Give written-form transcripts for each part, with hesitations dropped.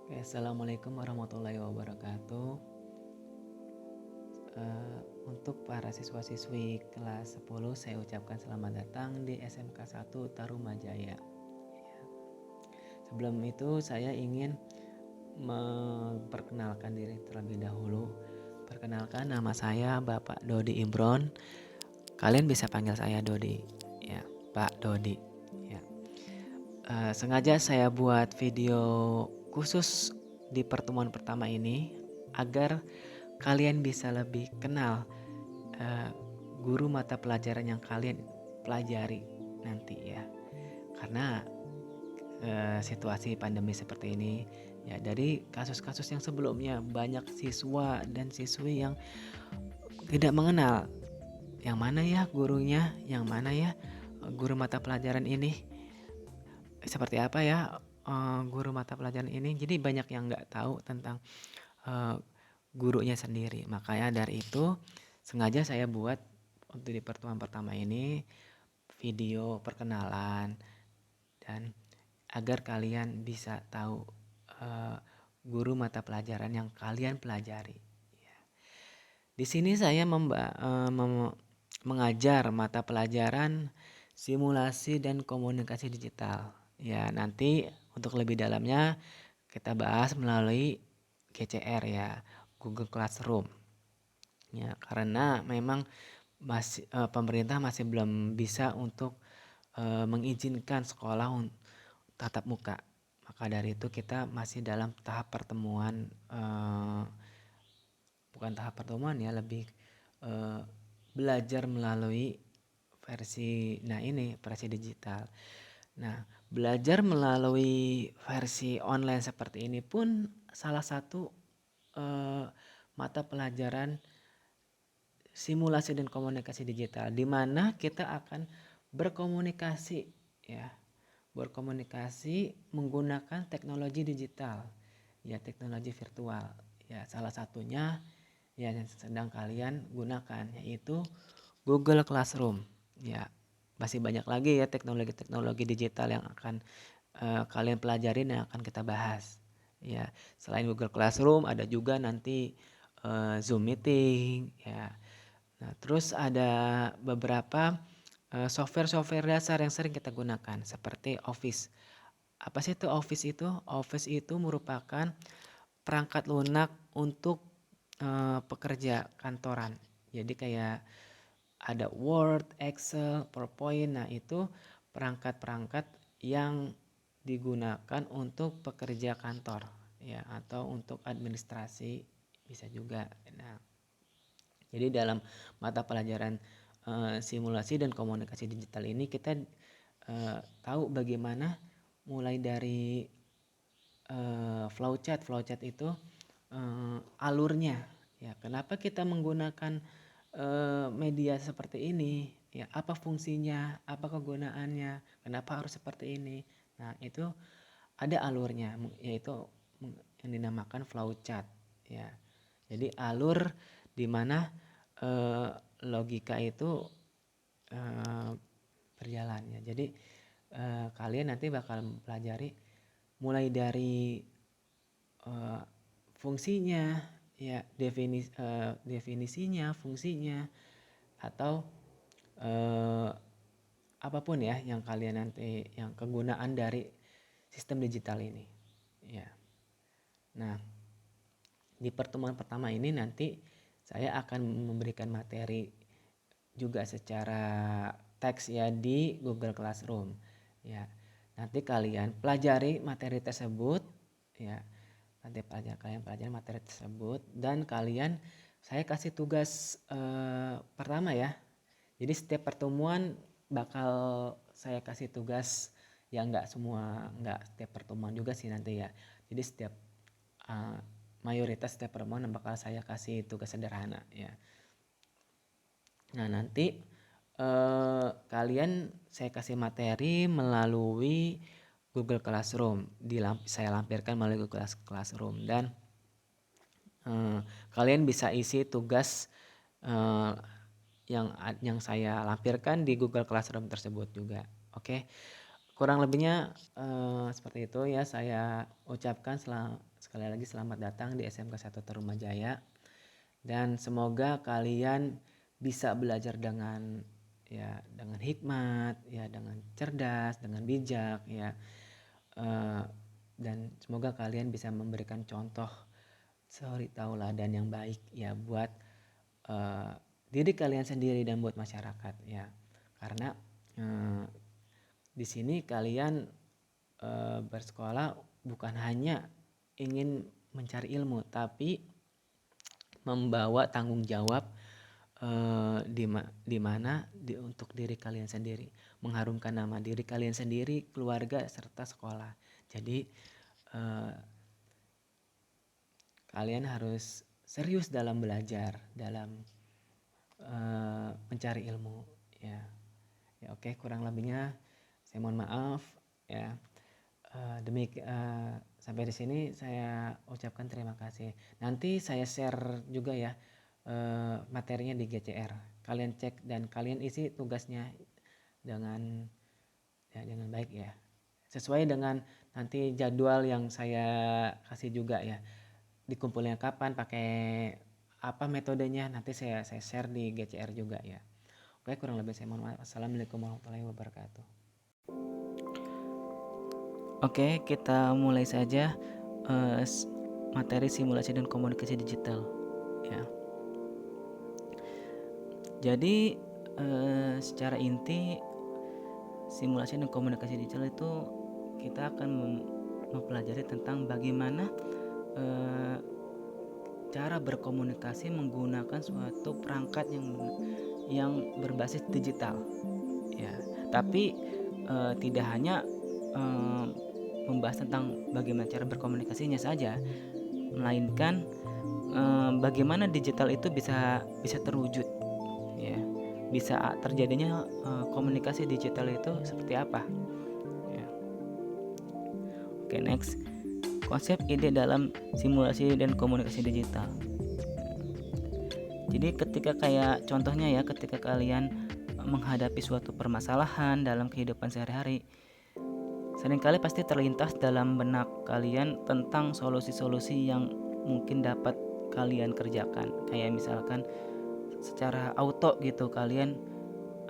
Oke, Assalamualaikum warahmatullahi wabarakatuh. Untuk para siswa-siswi kelas 10, saya ucapkan selamat datang di SMK 1 Tarumajaya. Sebelum itu saya ingin memperkenalkan diri terlebih dahulu. Perkenalkan, nama saya Bapak Dodi Imron. Kalian bisa panggil saya Dodi, ya, Pak Dodi. Ya. Sengaja saya buat video khusus di pertemuan pertama ini agar kalian bisa lebih kenal uh, guru mata pelajaran yang kalian pelajari nanti ya. Karena situasi pandemi seperti ini ya, dari kasus-kasus yang sebelumnya banyak siswa dan siswi yang tidak mengenal yang mana ya gurunya, yang mana ya guru mata pelajaran ini, seperti apa ya guru mata pelajaran ini. Jadi banyak yang nggak tahu tentang uh, gurunya sendiri. Makanya dari itu sengaja saya buat untuk di pertemuan pertama ini video perkenalan, dan agar kalian bisa tahu uh, guru mata pelajaran yang kalian pelajari. Di sini saya mengajar mata pelajaran simulasi dan komunikasi digital. Ya, nanti untuk lebih dalamnya kita bahas melalui GCR ya, Google Classroom. Ya, karena memang pemerintah masih belum bisa untuk mengizinkan sekolah tatap muka. Maka dari itu kita masih dalam tahap pertemuan, bukan tahap pertemuan ya, lebih belajar melalui versi digital. Nah, belajar melalui versi online seperti ini pun salah satu mata pelajaran simulasi dan komunikasi digital, di mana kita akan berkomunikasi ya, berkomunikasi menggunakan teknologi digital ya, teknologi virtual ya. Salah satunya ya yang sedang kalian gunakan yaitu Google Classroom ya. Masih banyak lagi ya teknologi-teknologi digital yang akan kalian pelajarin, yang akan kita bahas ya. Selain Google Classroom ada juga nanti Zoom meeting ya. Nah, terus ada beberapa software-software dasar yang sering kita gunakan seperti Office. Apa sih itu Office itu? Office itu merupakan perangkat lunak untuk pekerja kantoran. Jadi kayak ada Word, Excel, PowerPoint. Nah, itu perangkat-perangkat yang digunakan untuk pekerja kantor ya, atau untuk administrasi bisa juga. Nah, jadi dalam mata pelajaran simulasi dan komunikasi digital ini kita tahu bagaimana mulai dari flowchart. Flowchart itu alurnya ya. Kenapa kita menggunakan media seperti ini? Ya, apa fungsinya? Apa kegunaannya? Kenapa harus seperti ini? Nah, itu ada alurnya, yaitu yang dinamakan flowchart ya. Jadi alur di mana logika itu berjalan ya. Jadi kalian nanti bakal pelajari mulai dari fungsinya ya, definisinya, fungsinya, atau apapun ya yang kalian nanti, yang kegunaan dari sistem digital ini ya. Nah, di pertemuan pertama ini nanti saya akan memberikan materi juga secara teks ya di Google Classroom ya. Nanti kalian pelajari materi tersebut ya. Nanti kalian pelajari materi tersebut, dan saya kasih tugas pertama ya. Jadi setiap pertemuan bakal saya kasih tugas ya, nggak setiap pertemuan juga sih nanti ya. Jadi uh, mayoritas setiap pertemuan bakal saya kasih tugas sederhana ya. Nah, nanti kalian saya kasih materi melalui Google Classroom, saya lampirkan melalui Google Classroom, dan kalian bisa isi tugas yang saya lampirkan di Google Classroom tersebut juga. Oke. Kurang lebihnya seperti itu ya. Saya ucapkan sekali lagi selamat datang di SMK 1 Tarumajaya, dan semoga kalian bisa belajar dengan hikmat, ya dengan cerdas, dengan bijak ya. Eh, dan semoga kalian bisa memberikan contoh suri tauladan yang baik ya buat eh, diri kalian sendiri dan buat masyarakat ya. Karena eh, di sini kalian bersekolah bukan hanya ingin mencari ilmu, tapi membawa tanggung jawab untuk diri kalian sendiri, mengharumkan nama diri kalian sendiri, keluarga serta sekolah. Jadi kalian harus serius dalam belajar, dalam mencari ilmu ya. Ya oke, kurang lebihnya saya mohon maaf ya. Sampai di sini saya ucapkan terima kasih. Nanti saya share juga ya materinya di GCR. Kalian cek dan kalian isi tugasnya dengan baik ya. Sesuai dengan nanti jadwal yang saya kasih juga ya. Dikumpulnya kapan, pakai apa metodenya, nanti saya share di GCR juga ya. Oke, kurang lebih saya mohon maaf. Assalamualaikum warahmatullahi wabarakatuh. Oke, kita mulai saja materi simulasi dan komunikasi digital. Ya. Jadi secara inti simulasi dan komunikasi digital itu kita akan mempelajari tentang bagaimana cara berkomunikasi menggunakan suatu perangkat yang berbasis digital. Ya, tapi tidak hanya membahas tentang bagaimana cara berkomunikasinya saja, melainkan bagaimana digital itu bisa terwujud ya, bisa terjadinya komunikasi digital itu seperti apa ya. Oke, next, konsep ide dalam simulasi dan komunikasi digital. Jadi ketika kayak contohnya ya, ketika kalian menghadapi suatu permasalahan dalam kehidupan sehari-hari, seringkali pasti terlintas dalam benak kalian tentang solusi-solusi yang mungkin dapat kalian kerjakan. Kayak misalkan secara auto gitu, kalian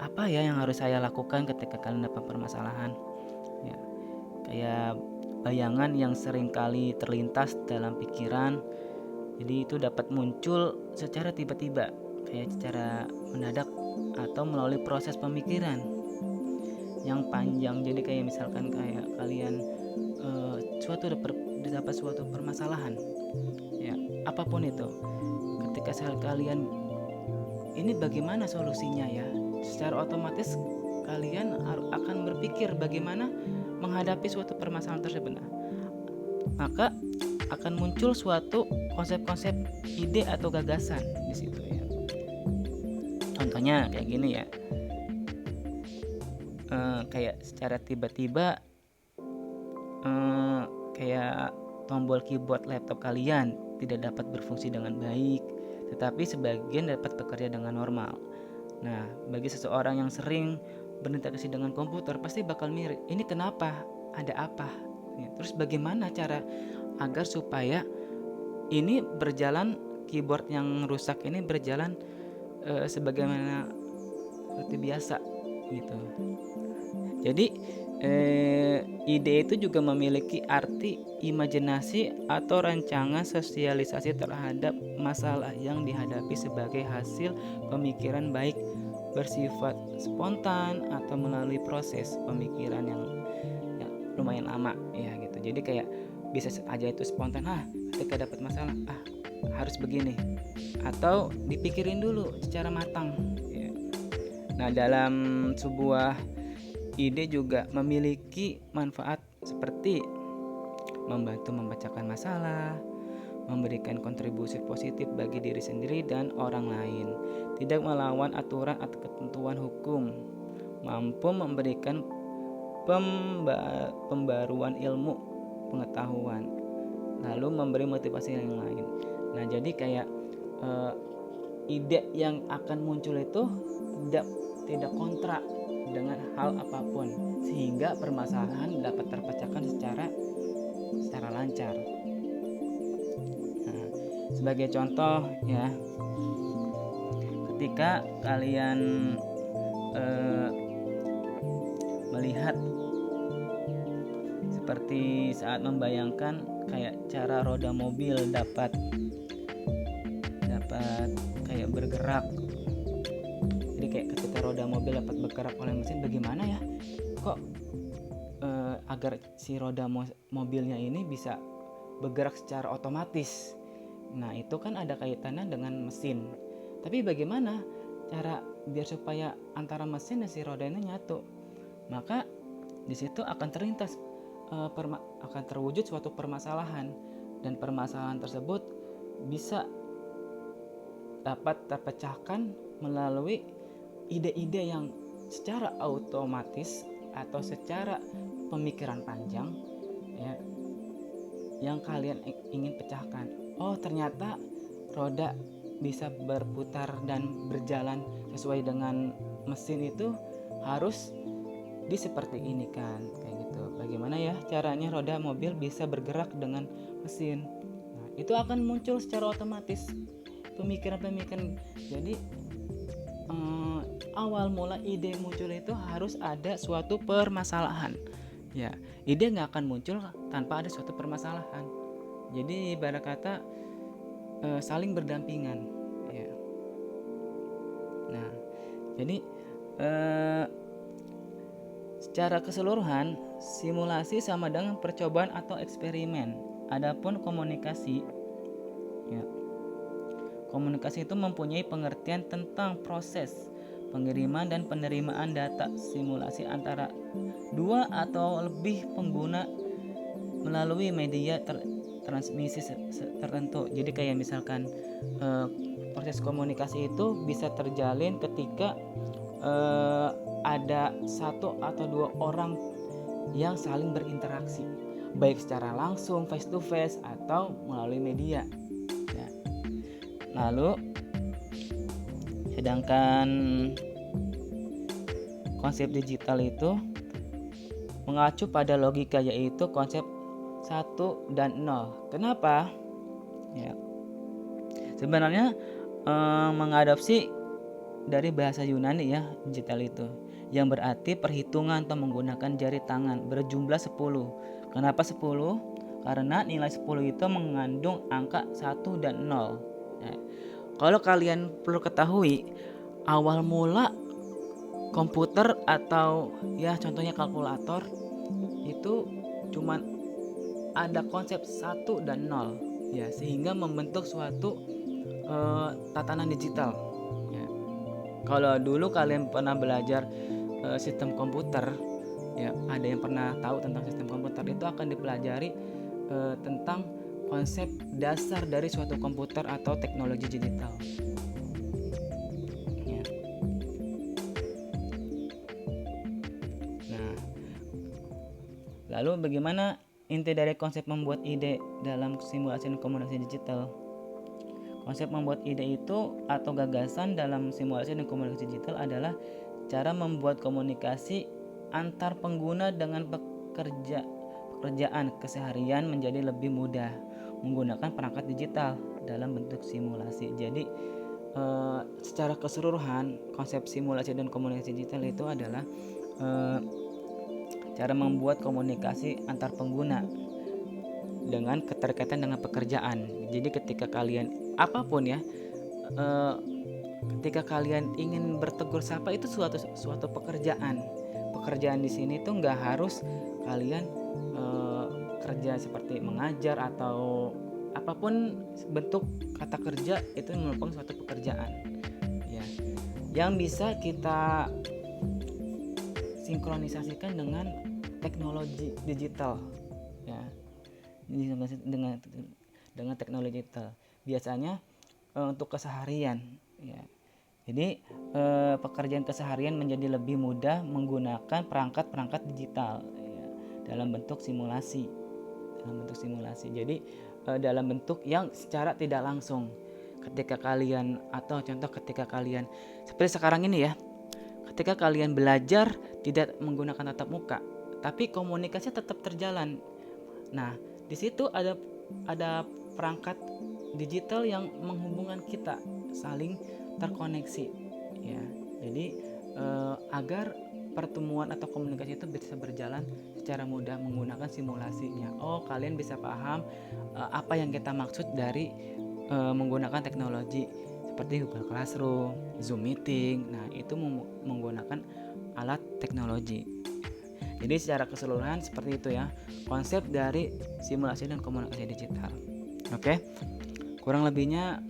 apa ya yang harus saya lakukan ketika kalian dapat permasalahan ya. Kayak bayangan yang seringkali terlintas dalam pikiran. Jadi itu dapat muncul secara tiba-tiba, kayak secara mendadak atau melalui proses pemikiran yang panjang. Jadi kayak misalkan kayak kalian dapat suatu permasalahan ya, apapun itu, ketika kalian ini bagaimana solusinya ya, secara otomatis kalian akan berpikir bagaimana menghadapi suatu permasalahan tersebut. Maka akan muncul suatu konsep-konsep ide atau gagasan di situ ya. Contohnya kayak gini ya, kayak secara tiba-tiba kayak tombol keyboard laptop kalian tidak dapat berfungsi dengan baik, tetapi sebagian dapat bekerja dengan normal. Nah, bagi seseorang yang sering berinteraksi dengan komputer pasti bakal mirip, ini kenapa? Ada apa? Ya, terus bagaimana cara agar supaya ini berjalan, keyboard yang rusak ini berjalan sebagaimana seperti biasa gitu. Jadi ide itu juga memiliki arti imajinasi atau rancangan sosialisasi terhadap masalah yang dihadapi sebagai hasil pemikiran, baik bersifat spontan atau melalui proses pemikiran yang lumayan lama ya gitu. Jadi kayak bisa aja itu spontan, ketika dapat masalah harus begini, atau dipikirin dulu secara matang ya. Nah, dalam sebuah ide juga memiliki manfaat seperti membantu memecahkan masalah, memberikan kontribusi positif bagi diri sendiri dan orang lain, tidak melawan aturan atau ketentuan hukum, mampu memberikan pembaruan ilmu pengetahuan, lalu memberi motivasi yang lain. Nah, jadi kayak ide yang akan muncul itu tidak kontra dengan hal apapun sehingga permasalahan dapat terpecahkan secara lancar. Nah, sebagai contoh ya, ketika kalian melihat seperti saat membayangkan kayak cara roda mobil dapat kayak bergerak. Jadi kayak ketika roda mobil dapat bergerak oleh mesin, bagaimana ya kok agar si roda mobilnya ini bisa bergerak secara otomatis. Nah, itu kan ada kaitannya dengan mesin. Tapi bagaimana cara biar supaya antara mesin dan si roda ini nyatu? Maka di situ akan terlintas akan terwujud suatu permasalahan, dan permasalahan tersebut bisa dapat terpecahkan melalui ide-ide yang secara otomatis atau secara pemikiran panjang ya, yang kalian ingin pecahkan. Oh, ternyata roda bisa berputar dan berjalan sesuai dengan mesin itu harus seperti ini kan, kayak gitu. Bagaimana ya caranya roda mobil bisa bergerak dengan mesin? Nah, itu akan muncul secara otomatis pemikiran-pemikiran. Jadi awal mula ide muncul itu harus ada suatu permasalahan. Ya, ide nggak akan muncul tanpa ada suatu permasalahan. Jadi ibarat kata saling berdampingan. Ya. Nah, jadi secara keseluruhan, simulasi sama dengan percobaan atau eksperimen. Adapun komunikasi, ya, komunikasi itu mempunyai pengertian tentang proses pengiriman dan penerimaan data simulasi antara dua atau lebih pengguna melalui media transmisi tertentu. Jadi kayak misalkan proses komunikasi itu bisa terjalin ketika ada satu atau dua orang yang saling berinteraksi, baik secara langsung face to face atau melalui media ya. Lalu sedangkan konsep digital itu mengacu pada logika, yaitu konsep 1 dan 0. Kenapa? Ya. Sebenarnya mengadopsi dari bahasa Yunani ya, digital itu, yang berarti perhitungan atau menggunakan jari tangan, berjumlah 10. Kenapa 10? Karena nilai 10 itu mengandung angka 1 dan 0. Nah, kalau kalian perlu ketahui, awal mula komputer atau ya contohnya kalkulator itu cuman ada konsep 1 dan 0 ya, sehingga membentuk suatu tatanan digital ya. Kalau dulu kalian pernah belajar sistem komputer ya, ada yang pernah tahu tentang sistem komputer, itu akan dipelajari tentang konsep dasar dari suatu komputer atau teknologi digital ya. Nah, lalu bagaimana inti dari konsep membuat ide dalam simulasi dan komunikasi digital? Konsep membuat ide itu atau gagasan dalam simulasi dan komunikasi digital adalah cara membuat komunikasi antar pengguna dengan pekerjaan keseharian menjadi lebih mudah menggunakan perangkat digital dalam bentuk simulasi. Jadi secara keseluruhan konsep simulasi dan komunikasi digital itu adalah cara membuat komunikasi antar pengguna dengan keterkaitan dengan pekerjaan. Jadi ketika kalian apapun ya, ketika kalian ingin bertegur sapa itu suatu pekerjaan. Pekerjaan di sini tuh nggak harus kalian kerja seperti mengajar atau apapun bentuk kata kerja, itu merupakan suatu pekerjaan ya, yang bisa kita sinkronisasikan dengan teknologi digital ya, dengan teknologi digital biasanya untuk keseharian ya. Jadi pekerjaan keseharian menjadi lebih mudah menggunakan perangkat-perangkat digital ya, dalam bentuk simulasi. Jadi dalam bentuk yang secara tidak langsung ketika kalian, atau contoh ketika kalian seperti sekarang ini ya, ketika kalian belajar tidak menggunakan tatap muka, tapi komunikasi tetap terjalan. Nah, di situ ada perangkat digital yang menghubungkan kita saling terkoneksi, ya. Jadi agar pertemuan atau komunikasi itu bisa berjalan secara mudah menggunakan simulasinya. Oh, kalian bisa paham apa yang kita maksud dari menggunakan teknologi seperti Google Classroom, Zoom Meeting. Nah, itu menggunakan alat teknologi. Jadi secara keseluruhan seperti itu ya konsep dari simulasi dan komunikasi digital. Oke, kurang lebihnya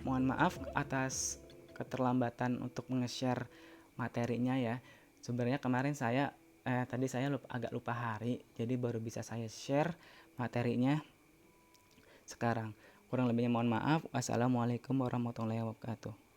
mohon maaf atas keterlambatan untuk nge-share materinya ya. Sebenarnya kemarin tadi saya agak lupa hari, jadi baru bisa saya share materinya sekarang. Kurang lebihnya mohon maaf. Wassalamualaikum warahmatullahi wabarakatuh.